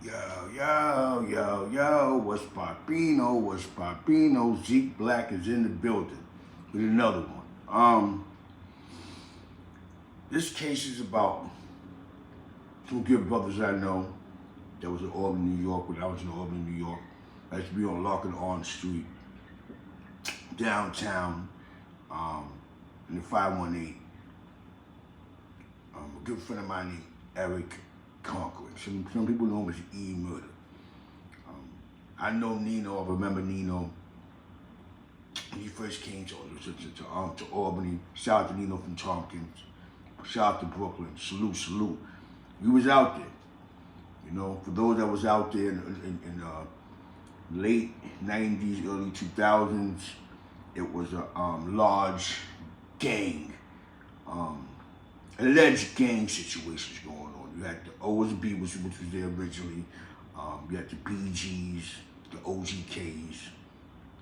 Yo, what's Papino? Zeke Black is in the building with another one. This case is about two good brothers I know that was in Albany, New York. When I was in Albany, New York, I used to be on Larkin Orange Street, downtown, in the 518. A good friend of mine named Eric Cochran. Some people know him as E Murder. I know Nino. I remember Nino when he first came to Albany. Shout out to Nino from Tompkins. Shout out to Brooklyn. Salute. We was out there. You know, for those that was out there in late 90s, early 2000s, it was a large gang, alleged gang situations going on. You had the OSB, which was there originally. You had the BGs, the OGKs.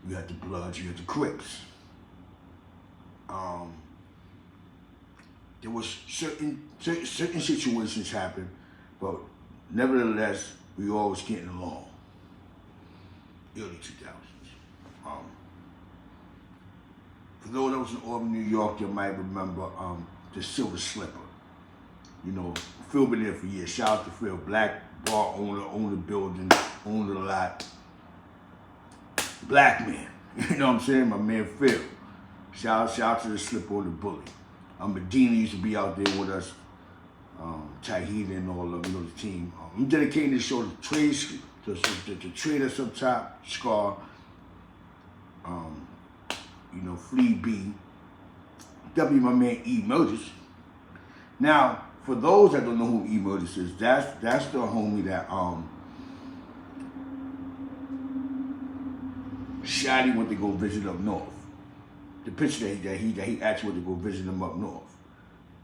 You had the Bloods. You had the Crips. There was certain situations happen, but nevertheless, we were always getting along. Early 2000s. For those that was in Albany, New York, you might remember the Silver Slipper. You know, Phil been there for years. Shout out to Phil, black bar owner, owned the building, owned the lot. Black man, you know what I'm saying? My man Phil. Shout out to the Slipper or the Bully. Medina used to be out there with us. Tahiti and all of them, you know, the team. I'm dedicating this show to Trader up top, Scar, you know, Flea B, W, my man E Murders. Now, for those that don't know who E Murders is, that's the homie that Shotty went to go visit up north. The picture that he actually went to go visit him up north.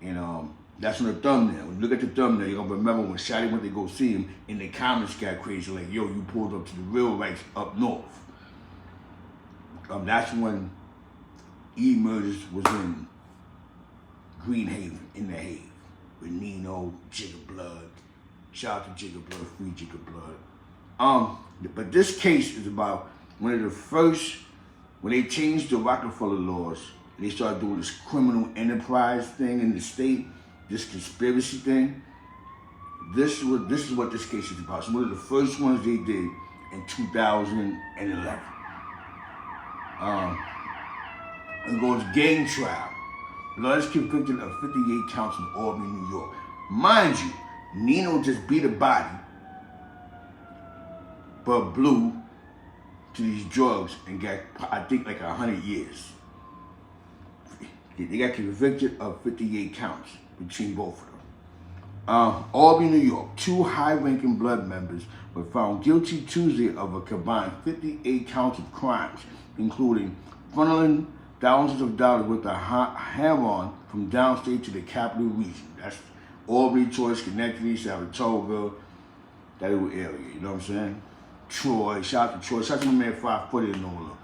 And that's on the thumbnail. When you look at the thumbnail, you're gonna remember when Shotty went to go see him, and the comments got crazy, like, yo, you pulled up to the real rights up north. That's when E Murders was in Greenhaven, in the Haven, with Nino, Jigga Blood. Shout out to Jigga Blood, free Jigga Blood. But this case is about one of the first, when they changed the Rockefeller laws, and they started doing this criminal enterprise thing in the state, this conspiracy thing. This is what this case is about. It's one of the first ones they did in 2011. It goes gang trial. Blood is convicted of 58 counts in Albany, New York. Mind you, Nino just beat a body, but blew to these drugs and got, I think, like 100 years. They got convicted of 58 counts between both of them. Albany, New York, two high-ranking Blood members were found guilty Tuesday of a combined 58 counts of crimes, including funneling thousands of dollars worth of heroin from downstate to the capital region. That's Albany, Troy, Schenectady, Saratoga, that little area, you know what I'm saying? Troy, shout out to Troy, shout out to my man 5 Foot and all of them.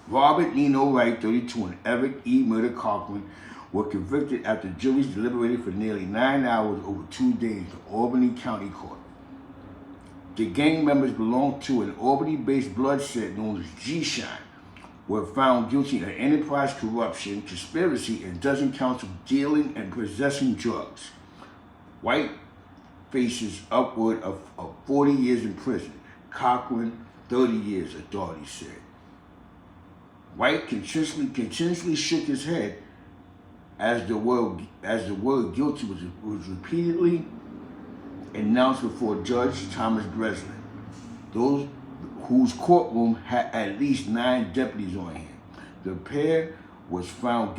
Robert Nino Wright, 32, and Eric E. Murder Cochran were convicted after juries deliberated for nearly 9 hours over 2 days in Albany County Court. The gang members belonged to an Albany-based blood set known as G-Shine, were found guilty of enterprise corruption, conspiracy, and dozen counts of dealing and possessing drugs. White faces upward of 40 years in prison. Cochran, 30 years, authorities said. White continuously shook his head as the word guilty was repeatedly announced before Judge Thomas Breslin, those whose courtroom had at least 9 deputies on hand. The pair was not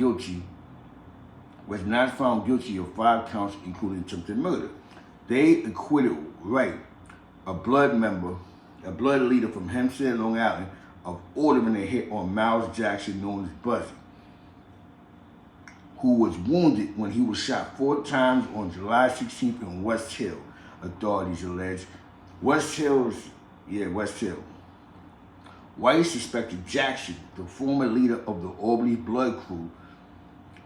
found guilty of 5 counts, including attempted murder. They acquitted Wright, a blood leader from Hempstead, Long Island, of ordering a hit on Miles Jackson, known as Buzzy, who was wounded when he was shot 4 times on July 16th in West Hill, authorities allege. West Hill. White suspected Jackson, the former leader of the Albany Blood Crew,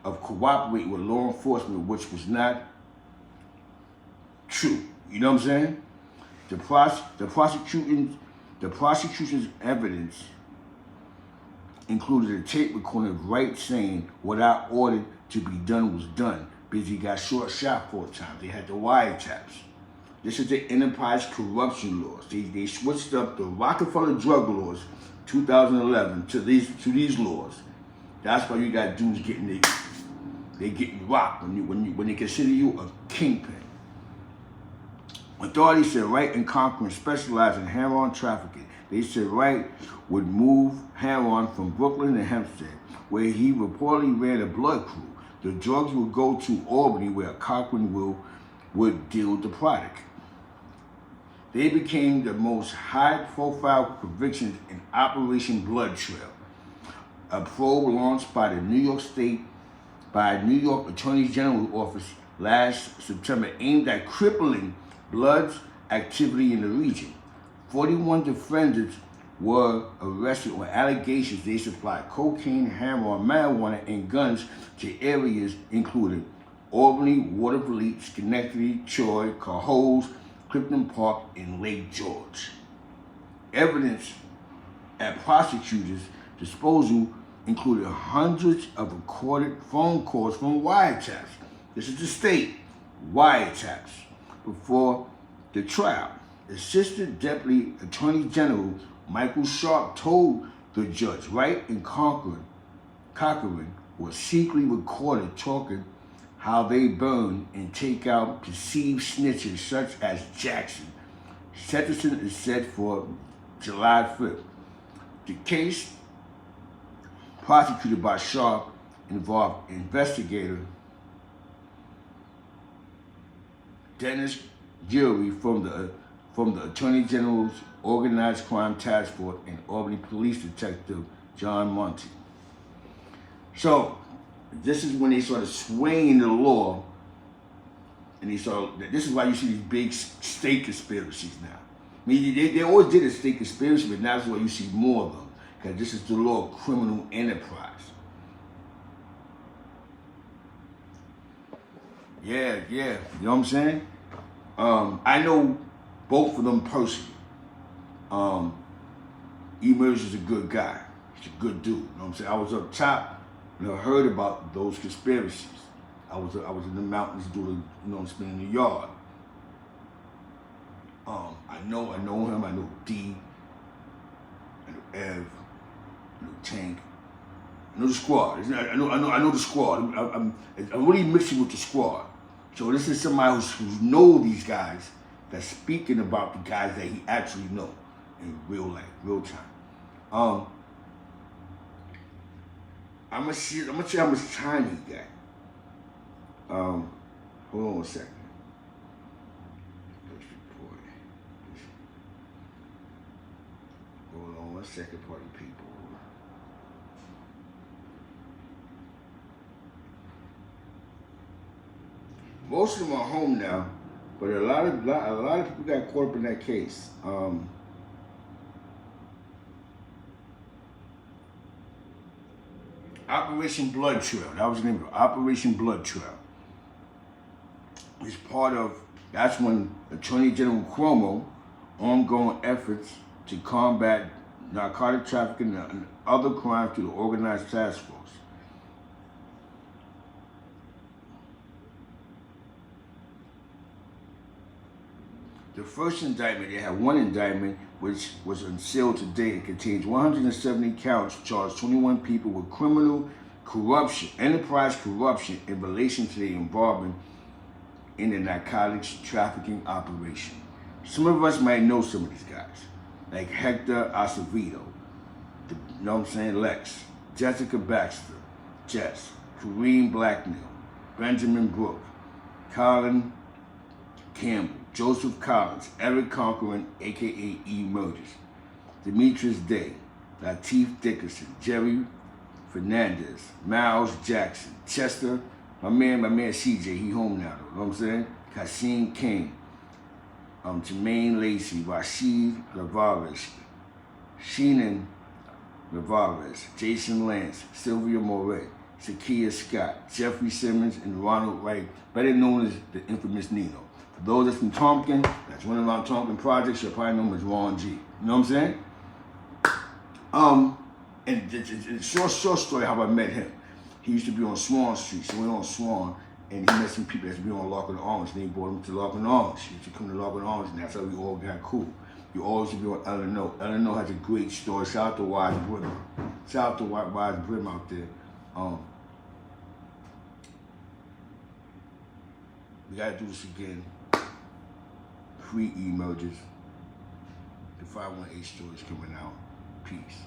of cooperating with law enforcement, which was not true. You know what I'm saying? The prosecution's evidence included a tape recording of Wright saying, "What I ordered to be done was done," because he got shot 4 times. They had the wiretaps. This is the enterprise corruption laws. They switched up the Rockefeller drug laws, 2011, to these laws. That's why you got dudes getting rocked when they consider you a kingpin. Authorities said Wright and Cochran specialized in heroin trafficking. They said Wright would move heroin from Brooklyn to Hempstead, where he reportedly ran a blood crew. The drugs would go to Albany, where Cochran would deal the product. They became the most high-profile convictions in Operation Blood Trail, a probe launched by the New York Attorney General's office last September, aimed at crippling Blood's activity in the region. 41 defendants were arrested on allegations they supplied cocaine, heroin, marijuana, and guns to areas including Albany, Waterville, Schenectady, Troy, Cohoes, Clifton Park, and Lake George. Evidence at prosecutors' disposal included hundreds of recorded phone calls from wiretaps. This is the state, wiretaps. Before the trial, Assistant Deputy Attorney General Michael Sharp told the judge Wright and Cochran were secretly recorded talking how they burn and take out perceived snitches such as Jackson. Sentencing is set for July 5th. The case, prosecuted by Sharp, involved investigator Dennis Jury from the Attorney General's Organized Crime Task Force and Albany Police Detective John Monty. So, this is when they started swaying the law, and this is why you see these big state conspiracies now. I mean, they always did a state conspiracy, but now that's why you see more of them, because this is the law of criminal enterprise. Yeah, you know what I'm saying? I know both of them personally. E-Merge is a good guy. He's a good dude. You know what I'm saying? I was up top and I heard about those conspiracies. I was in the mountains doing, spinning the yard. I know him. I know D. I know Ev. I know Tank. I know the squad. I know the squad. I'm really mixing with the squad. So this is somebody who know these guys, that's speaking about the guys that he actually know in real life, real time. I'm gonna see how much time he got. Hold on a second. Hold on 1 second, party people. Most of them are home now, but a lot of people got caught up in that case. Operation Blood Trail. That was the name of it. Operation Blood Trail. It's that's when Attorney General Cuomo ongoing efforts to combat narcotic trafficking and other crimes through the organized task force. The first indictment, they had one indictment which was unsealed today. It contains 170 counts, charged 21 people with criminal corruption, enterprise corruption in relation to their involvement in the narcotics trafficking operation. Some of us might know some of these guys, like Hector Acevedo, Lex, Jessica Baxter, Jess, Kareem Blacknell, Benjamin Brooke, Colin Campbell, Joseph Collins, Eric Cochran, a.k.a. E-Merges, Demetrius Day, Lateef Dickerson, Jerry Fernandez, Miles Jackson, Chester, my man CJ, he home now, though, you know what I'm saying? Kassim King, Jermaine Lacey, Rashid Lavares, Sheenan Lavares, Jason Lance, Sylvia Moret, Sakia Scott, Jeffrey Simmons, and Ronald Wright, better known as the infamous Nino. For those that's from Tompkins, that's one of our Tompkins projects, you'll probably know him as Ron G. You know what I'm saying? And it's a short story how I met him. He used to be on Swan Street, so we went on Swan, and he met some people that used to be on Lock and Orange, and they brought him to Lock and Orange. He used to come to Lock and Orange, and that's how we all got cool. You always should be on Eleanor. Eleanor has a great story. Shout out to Wise Brim. Shout out to Wise Brim out there. We gotta do this again. Free emerges. The 518 stories coming out. Peace.